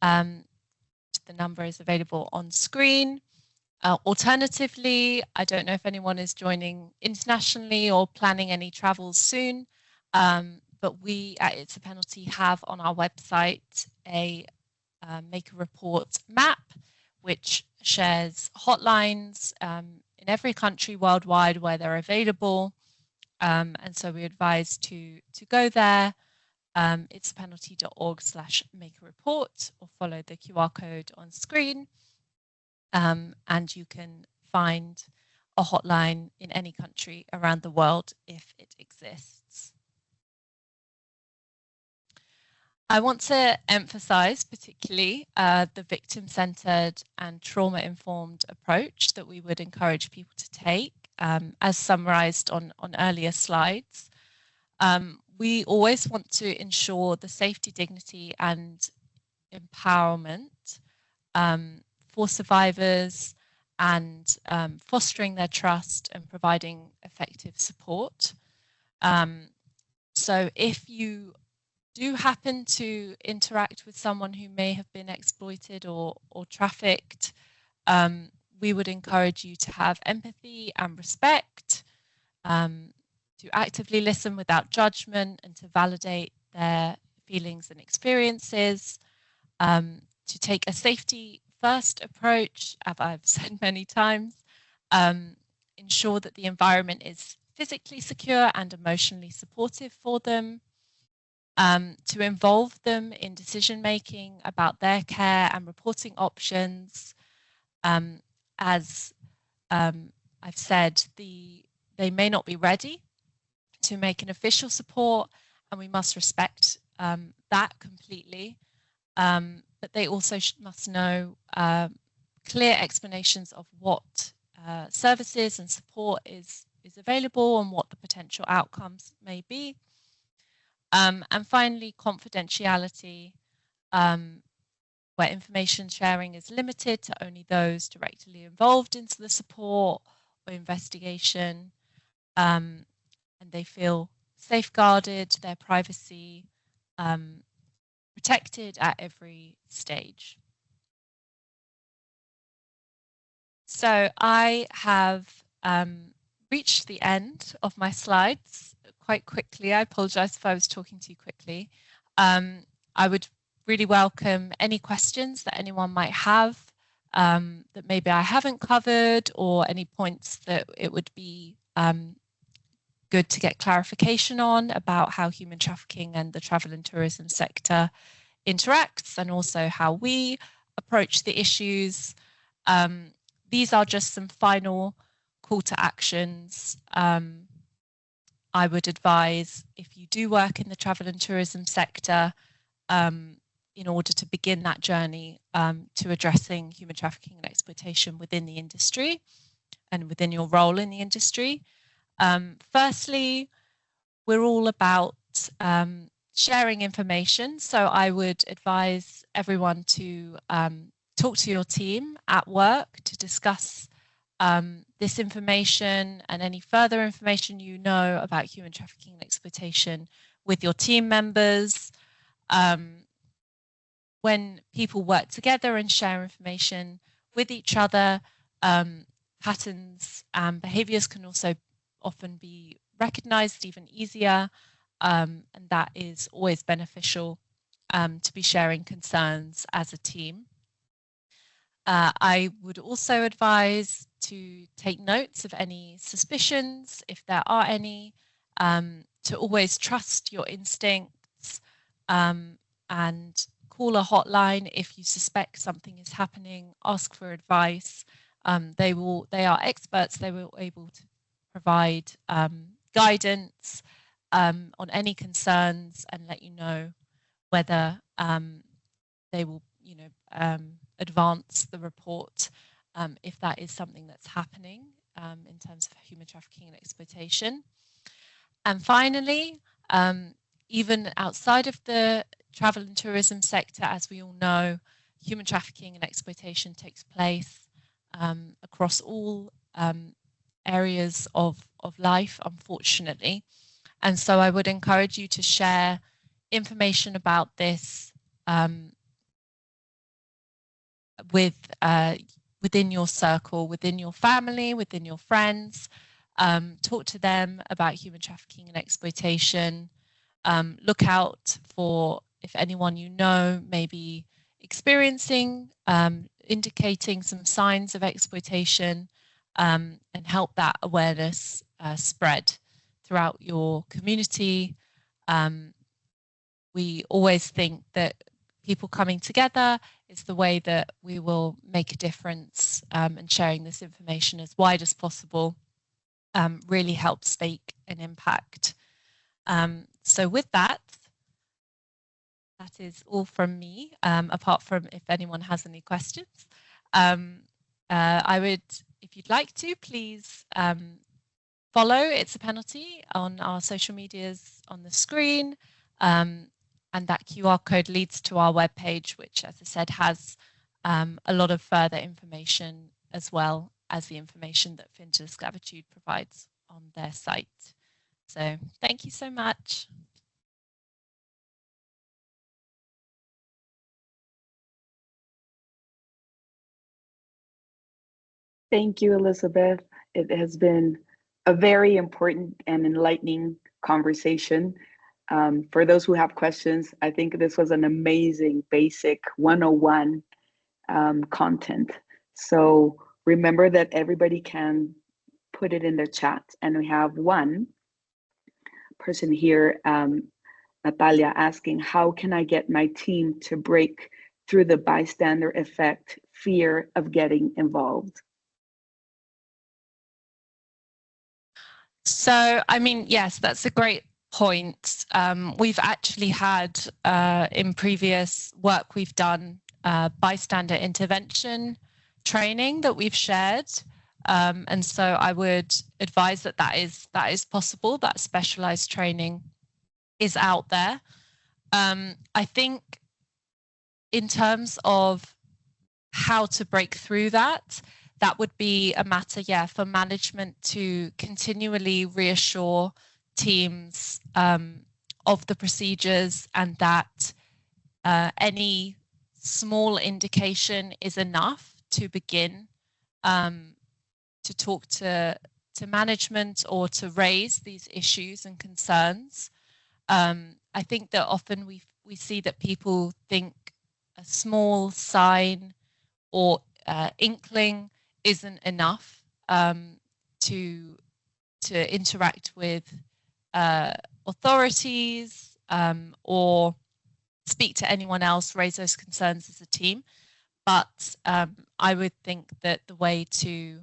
The number is available on screen. Alternatively, I don't know if anyone is joining internationally or planning any travels soon, but we at It's a Penalty have on our website a make a report map, which shares hotlines in every country worldwide where they're available. And so we advise to go there. It's penalty.org/make-a-report, or follow the QR code on screen. And you can find a hotline in any country around the world if it exists. I want to emphasize particularly the victim-centered and trauma-informed approach that we would encourage people to take, as summarized on earlier slides. We always want to ensure the safety, dignity and empowerment for survivors and fostering their trust and providing effective support. So if you do happen to interact with someone who may have been exploited or trafficked, we would encourage you to have empathy and respect, to actively listen without judgment and to validate their feelings and experiences, to take a safety first approach, as I've said many times, ensure that the environment is physically secure and emotionally supportive for them, to involve them in decision making about their care and reporting options. As I've said, they may not be ready to make an official support, and we must respect that completely. But they also must know clear explanations of what services and support is available and what the potential outcomes may be. And finally, confidentiality, where information sharing is limited to only those directly involved into the support or investigation, and they feel safeguarded, their privacy protected at every stage. So I have reached the end of my slides quite quickly. I apologize if I was talking too quickly. I would really welcome any questions that anyone might have that maybe I haven't covered, or any points that it would be good to get clarification on about how human trafficking and the travel and tourism sector interacts, and also how we approach the issues. These are just some final call to actions. I would advise, if you do work in the travel and tourism sector, in order to begin that journey to addressing human trafficking and exploitation within the industry and within your role in the industry. Firstly, we're all about sharing information. So I would advise everyone to talk to your team at work to discuss this information and any further information you know about human trafficking and exploitation with your team members. When people work together and share information with each other, patterns and behaviours can also often be recognised even easier, and that is always beneficial to be sharing concerns as a team. I would also advise to take notes of any suspicions, if there are any, to always trust your instincts, and call a hotline if you suspect something is happening. Ask for advice. They are experts. They will be able to provide guidance on any concerns and let you know whether they will, advance the report if that is something that's happening in terms of human trafficking and exploitation. And finally, even outside of the travel and tourism sector, as we all know, human trafficking and exploitation takes place across all areas of life, unfortunately. And so I would encourage you to share information about this within your circle, within your family, within your friends. Talk to them about human trafficking and exploitation. Look out for if anyone you know may be experiencing, indicating some signs of exploitation, and help that awareness spread throughout your community. We always think that people coming together is the way that we will make a difference, and sharing this information as wide as possible really helps make an impact. So with that, that is all from me, apart from if anyone has any questions. I would, if you'd like to, please follow It's a Penalty on our social medias on the screen. And that QR code leads to our webpage, which, as I said, has a lot of further information as well as the information that Fin de Esclavitude provides on their site. So thank you so much. Thank you, Elizabeth. It has been a very important and enlightening conversation. For those who have questions, I think this was an amazing basic 101 content. So remember that everybody can put it in the chat. And we have one person here, Natalia, asking, how can I get my team to break through the bystander effect, fear of getting involved? So, I mean, yes, that's a great point. We've actually had, in previous work we've done, bystander intervention training that we've shared. And so I would advise that that is possible, that specialized training is out there. I think in terms of how to break through that, that would be a matter, yeah, for management to continually reassure teams of the procedures, and that any small indication is enough to begin to talk to management or to raise these issues and concerns. I think that often we see that people think a small sign or inkling isn't enough to interact with authorities or speak to anyone else, raise those concerns as a team. But I would think that the way to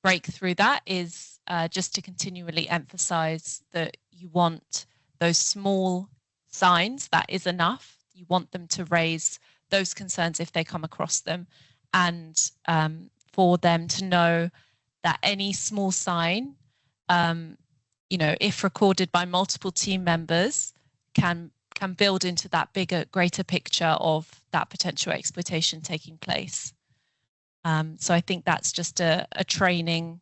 break through that is just to continually emphasize that you want those small signs. That is enough. You want them to raise those concerns if they come across them, and for them to know that any small sign, if recorded by multiple team members, can build into that bigger, greater picture of that potential exploitation taking place. So I think that's just a training,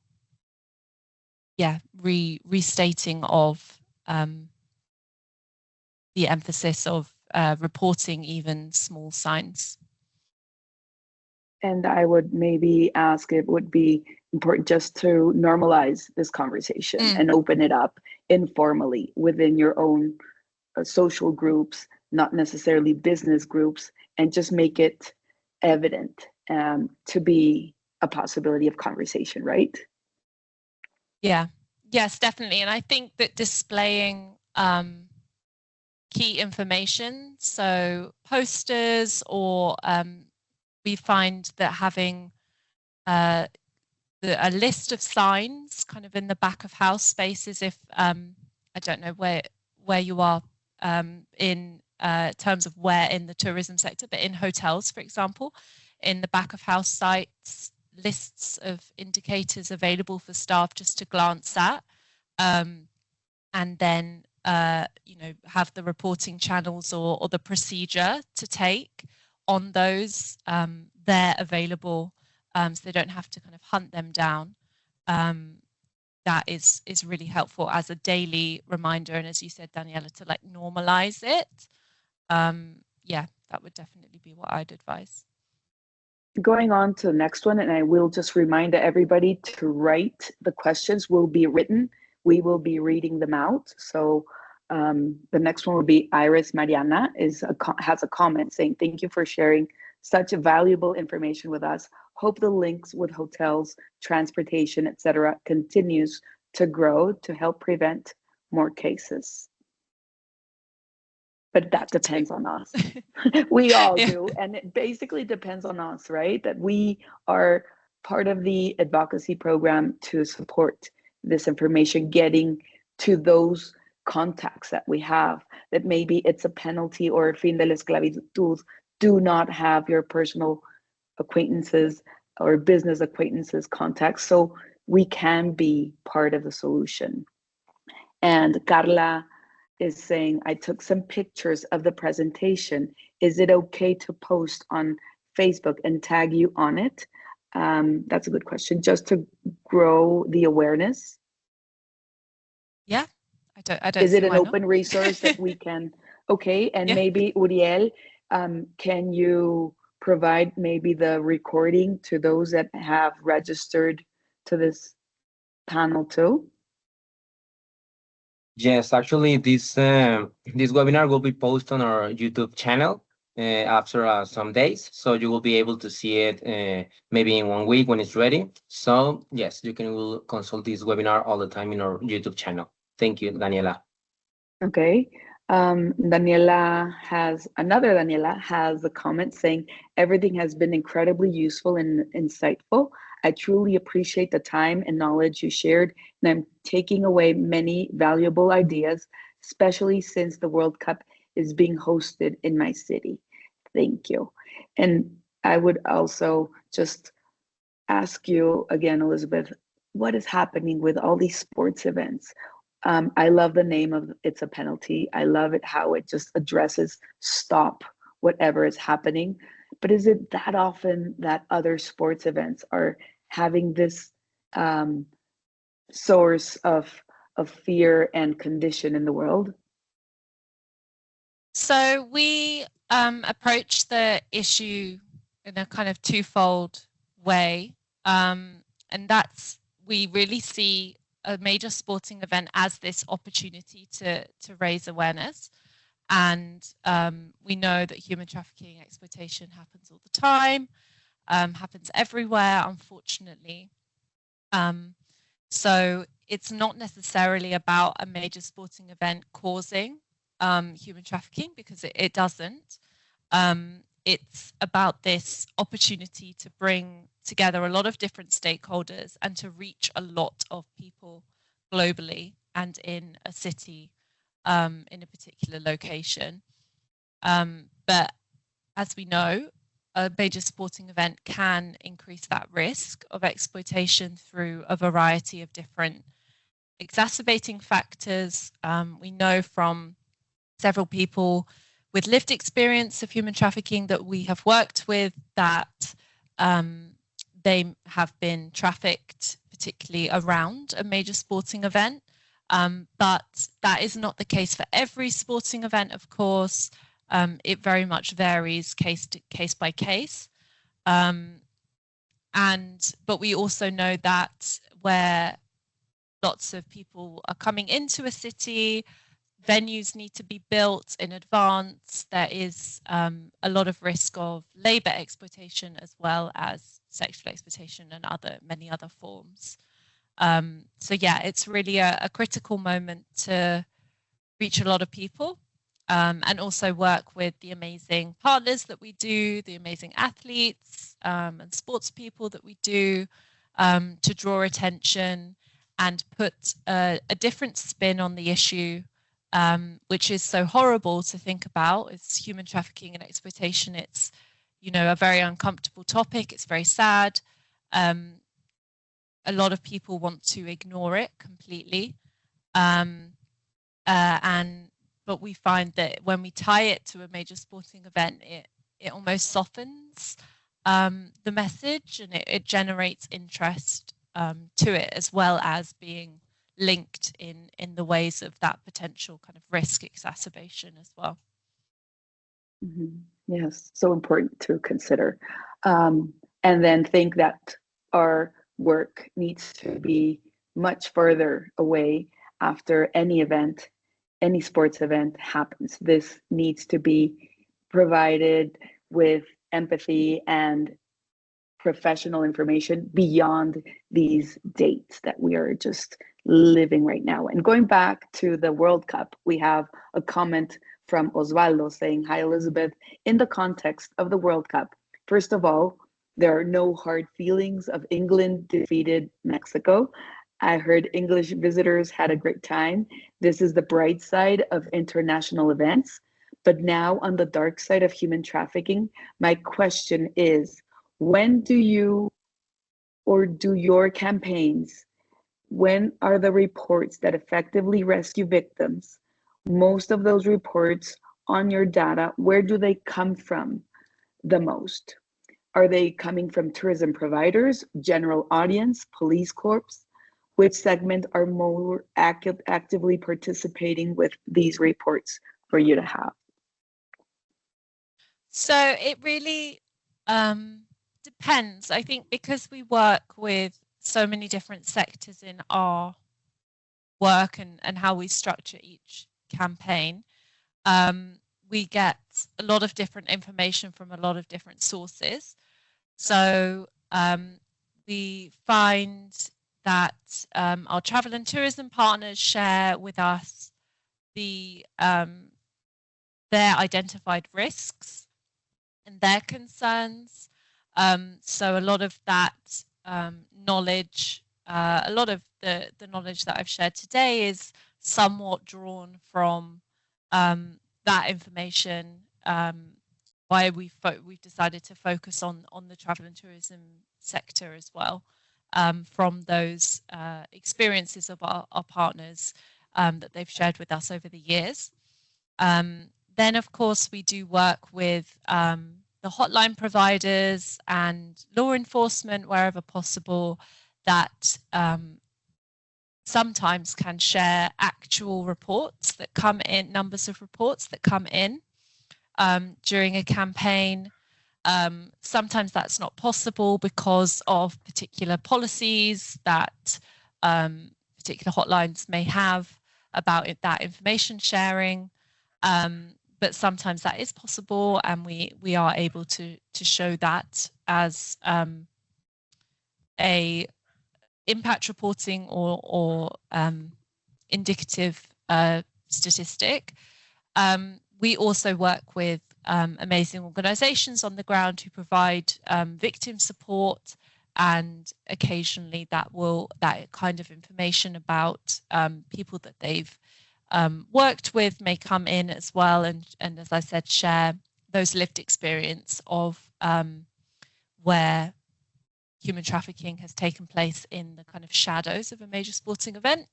restating of the emphasis of reporting even small signs. And I would maybe ask, it would be important just to normalize this conversation and open it up informally within your own social groups, not necessarily business groups, and just make it evident to be a possibility of conversation, right? Yeah, yes, definitely. And I think that displaying key information, so posters, or we find that having a list of signs kind of in the back of house spaces, if I don't know where you are in terms of where in the tourism sector, but in hotels, for example, in the back of house sites, lists of indicators available for staff just to glance at, and then have the reporting channels or the procedure to take on those there available, so they don't have to kind of hunt them down. That is really helpful as a daily reminder, and as you said, Daniela, to like normalize it. That would definitely be what I'd advise. Going on to the next one, and I will just remind everybody to write the questions will be written. We will be reading them out. So the next one will be Iris Mariana has a comment saying, thank you for sharing such valuable information with us. Hope the links with hotels, transportation, etc. continues to grow to help prevent more cases. But that depends on us. We all do. And it basically depends on us, right? That we are part of the advocacy program to support this information getting to those contacts that we have, that maybe it's a penalty or fin de la esclavitud, do not have your personal acquaintances or business acquaintances contacts, so we can be part of the solution. And Carla is saying, I took some pictures of the presentation. Is it okay to post on Facebook and tag you on it? That's a good question, just to grow the awareness. Yeah, I don't Is it see an why open not. resource that we can, okay, and Yeah. maybe Uriel, can you provide maybe the recording to those that have registered to this panel too? Yes, actually, this webinar will be posted on our YouTube channel after some days, so you will be able to see it maybe in 1 week when it's ready. So yes, you can will consult this webinar all the time in our YouTube channel. Thank you, Daniela. Okay. Daniela has a comment saying, everything has been incredibly useful and insightful. I truly appreciate the time and knowledge you shared, and I'm taking away many valuable ideas, especially since the World Cup is being hosted in my city. Thank you. And I would also just ask you again, Elizabeth, what is happening with all these sports events? I love the name of It's a Penalty. I love it how it just addresses stop whatever is happening. But is it that often that other sports events are having this source of fear and condition in the world? So we approach the issue in a kind of twofold way, and that's, we really see a major sporting event as this opportunity to raise awareness. And we know that human trafficking, exploitation happens all the time, happens everywhere, unfortunately. So it's not necessarily about a major sporting event causing human trafficking, because it doesn't. It's about this opportunity to bring together a lot of different stakeholders and to reach a lot of people globally and in a city, in a particular location. But as we know, a major sporting event can increase that risk of exploitation through a variety of different exacerbating factors. We know from several people with lived experience of human trafficking that we have worked with that they have been trafficked, particularly around a major sporting event. But that is not the case for every sporting event, of course. It very much varies case by case. But we also know that where lots of people are coming into a city, venues need to be built in advance. There is a lot of risk of labor exploitation as well as sexual exploitation and many other forms. So yeah, it's really a critical moment to reach a lot of people, and also work with the amazing partners that we do, the amazing athletes and sports people that we do, to draw attention and put a different spin on the issue, which is so horrible to think about. It's human trafficking and exploitation. It's, you know, a very uncomfortable topic. It's very sad. A lot of people want to ignore it completely. But we find that when we tie it to a major sporting event, it almost softens the message, and it generates interest to it, as well as being linked in the ways of that potential kind of risk exacerbation as well. Mm-hmm. Yes, so important to consider. And then think that our work needs to be much further away after any event, any sports event happens. This needs to be provided with empathy and professional information beyond these dates that we are just living right now. And going back to the World Cup, we have a comment from Osvaldo saying, hi, Elizabeth, in the context of the World Cup, first of all, there are no hard feelings of England defeated Mexico. I heard English visitors had a great time. This is the bright side of international events. But now, on the dark side of human trafficking, my question is, when do you or do your campaigns, when are the reports that effectively rescue victims? Most of those reports on your data, where do they come from the most? Are they coming from tourism providers, general audience, police corps? Which segment are more actively participating with these reports for you to have? So it really depends. I think because we work with so many different sectors in our work and how we structure each campaign, we get a lot of different information from a lot of different sources. So we find that our travel and tourism partners share with us their identified risks and their concerns. So a lot of that knowledge, a lot of the knowledge that I've shared today is somewhat drawn from that information. Why we've decided to focus on the travel and tourism sector as well, from those experiences of our partners that they've shared with us over the years. Then, of course, we do work with the hotline providers and law enforcement wherever possible that sometimes can share actual reports that come in, numbers of reports that come in during a campaign. Sometimes that's not possible because of particular policies that particular hotlines may have about that information sharing. But sometimes that is possible, and we are able to show that as a impact reporting or indicative statistic. We also work with amazing organizations on the ground who provide victim support, and occasionally that kind of information about people that they've worked with may come in as well, and as I said, share those lived experience of where human trafficking has taken place in the kind of shadows of a major sporting event,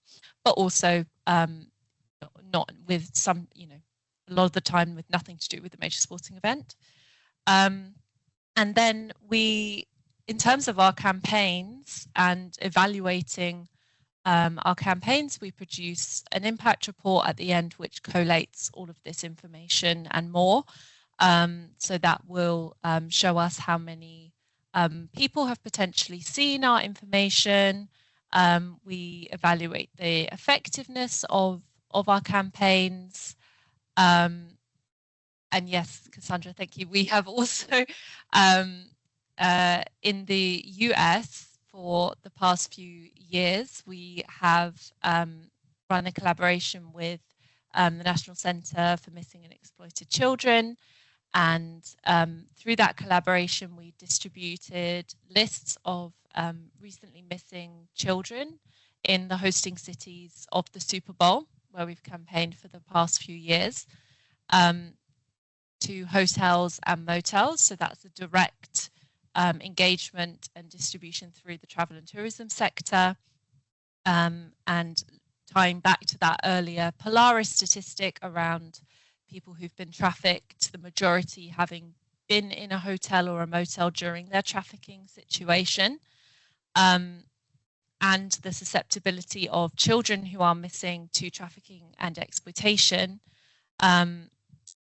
but also not with some, a lot of the time with nothing to do with the major sporting event. And then in terms of our campaigns and evaluating our campaigns, we produce an impact report at the end which collates all of this information and more. So that will show us how many people have potentially seen our information. We evaluate the effectiveness of our campaigns. And yes, Cassandra, thank you. We have also in the US for the past few years, we have run a collaboration with the National Centre for Missing and Exploited Children. And through that collaboration, we distributed lists of recently missing children in the hosting cities of the Super Bowl, where we've campaigned for the past few years, to hotels and motels. So that's a direct engagement and distribution through the travel and tourism sector. And tying back to that earlier Polaris statistic around people who've been trafficked, the majority having been in a hotel or a motel during their trafficking situation, and the susceptibility of children who are missing to trafficking and exploitation.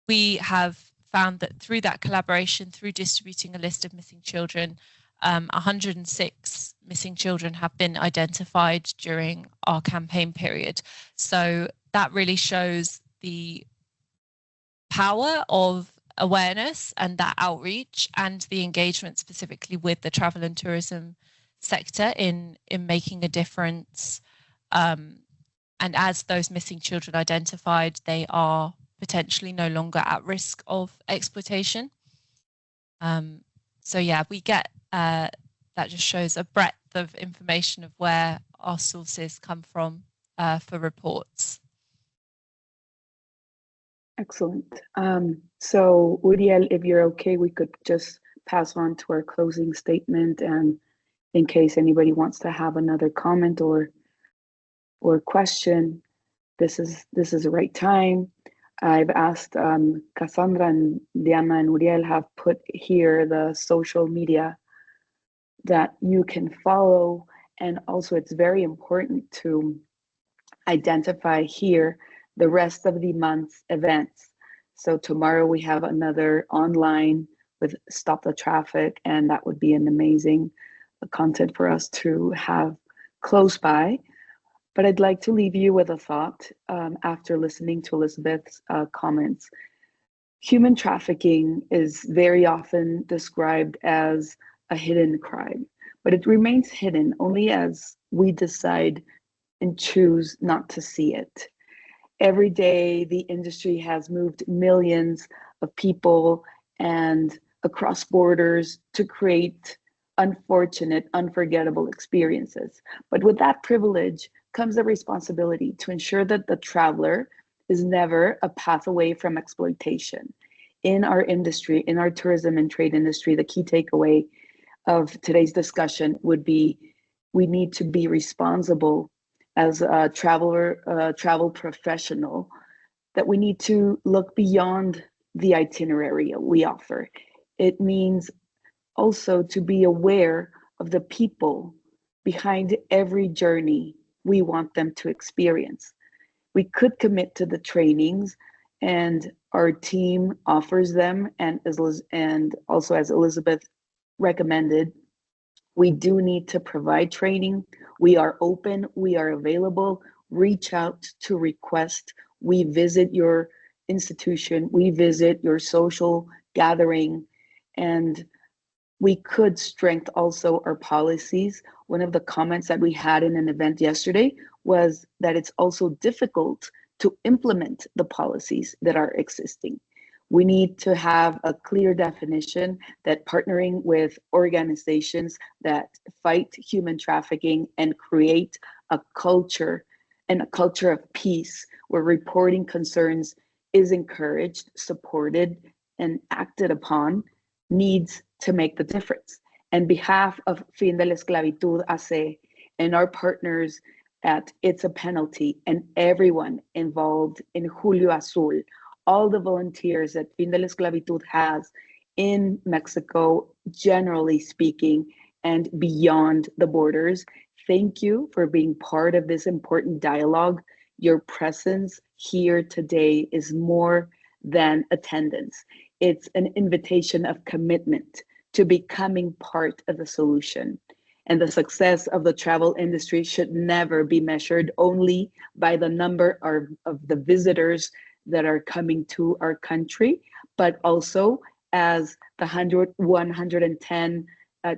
We have found that through that collaboration, through distributing a list of missing children, 106 missing children have been identified during our campaign period. So that really shows the power of awareness and that outreach and the engagement specifically with the travel and tourism sector in making a difference. And as those missing children identified, they are potentially no longer at risk of exploitation. So yeah, we get that just shows a breadth of information of where our sources come from for reports. Excellent. So Uriel, if you're okay, we could just pass on to our closing statement, and in case anybody wants to have another comment or question, this is the right time. I've asked Cassandra, and Diana and Uriel have put here the social media that you can follow, and also it's very important to identify here the rest of the month's events. So tomorrow we have another online with Stop the Traffic, and that would be an amazing content for us to have close by. But I'd like to leave you with a thought after listening to Elizabeth's comments. Human trafficking is very often described as a hidden crime, but it remains hidden only as we decide and choose not to see it. Every day, the industry has moved millions of people and across borders to create unfortunate, unforgettable experiences. But with that privilege comes the responsibility to ensure that the traveler is never a path away from exploitation. In our industry, in our tourism and trade industry, the key takeaway of today's discussion would be we need to be responsible as a travel professional, that we need to look beyond the itinerary we offer. It means also to be aware of the people behind every journey we want them to experience. We could commit to the trainings, and our team offers them, and also as Elizabeth recommended, we do need to provide training. We are open, we are available. Reach out to request. We visit your institution, we visit your social gathering, and we could strengthen also our policies. One of the comments that we had in an event yesterday was that it's also difficult to implement the policies that are existing. We need to have a clear definition that partnering with organizations that fight human trafficking and create a culture and a culture of peace where reporting concerns is encouraged, supported, and acted upon needs to make the difference. On behalf of Fin de la Esclavitud AC and our partners at It's a Penalty and everyone involved in Julio Azul, all the volunteers that Fin de la Esclavitud has in Mexico, generally speaking, and beyond the borders, thank you for being part of this important dialogue. Your presence here today is more than attendance. It's an invitation of commitment to becoming part of the solution. And the success of the travel industry should never be measured only by the number of the visitors that are coming to our country, but also as the 110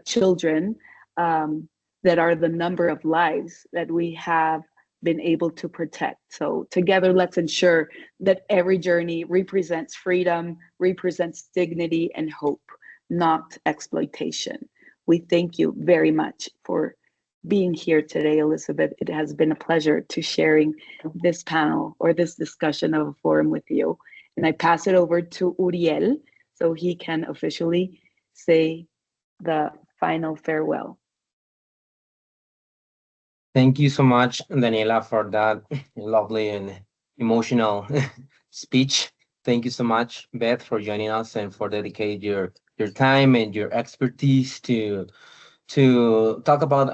children that are the number of lives that we have been able to protect. So together, let's ensure that every journey represents freedom, represents dignity and hope, not exploitation. We thank you very much for being here today, Elizabeth. It has been a pleasure to sharing this panel or this discussion of a forum with you. And I pass it over to Uriel so he can officially say the final farewell. Thank you so much, Daniela, for that lovely and emotional speech. Thank you so much, Beth, for joining us and for dedicating your time and your expertise to talk about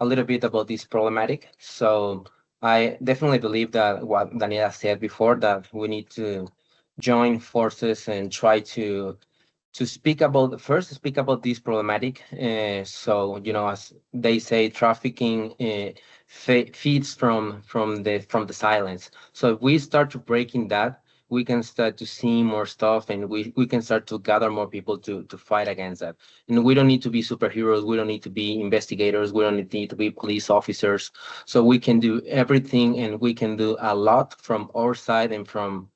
a little bit about this problematic. So I definitely believe that what Daniela said before, that we need to join forces and try to speak about this problematic. So as they say, trafficking feeds from the silence. So if we start to breaking that, we can start to see more stuff, and we can start to gather more people to fight against that. And we don't need to be superheroes. We don't need to be investigators. We don't need to be police officers. So we can do everything, and we can do a lot from our side and from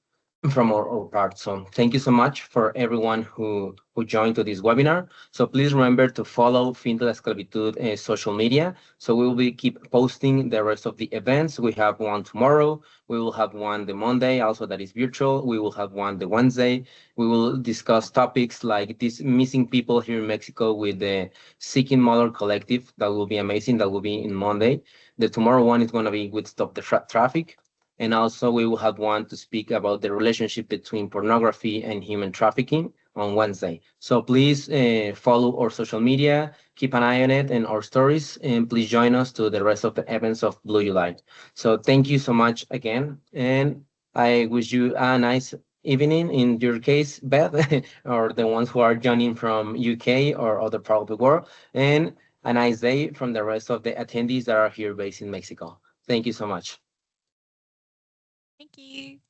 from our part. So thank you so much for everyone who joined to this webinar. So please remember to follow Fin de la Esclavitud social media. So we will be keep posting the rest of the events. We have one tomorrow. We will have one the Monday, also that is virtual. We will have one the Wednesday. We will discuss topics like these missing people here in Mexico with the Seeking Mother Collective. That will be amazing. That will be in Monday. The tomorrow one is going to be with Stop the Traffic. And also we will have one to speak about the relationship between pornography and human trafficking on Wednesday. So please follow our social media, keep an eye on it and our stories, and please join us to the rest of the events of Blue July. So thank you so much again, and I wish you a nice evening in your case, Beth, or the ones who are joining from UK or other part of the world, and a nice day from the rest of the attendees that are here based in Mexico. Thank you so much. Thank you.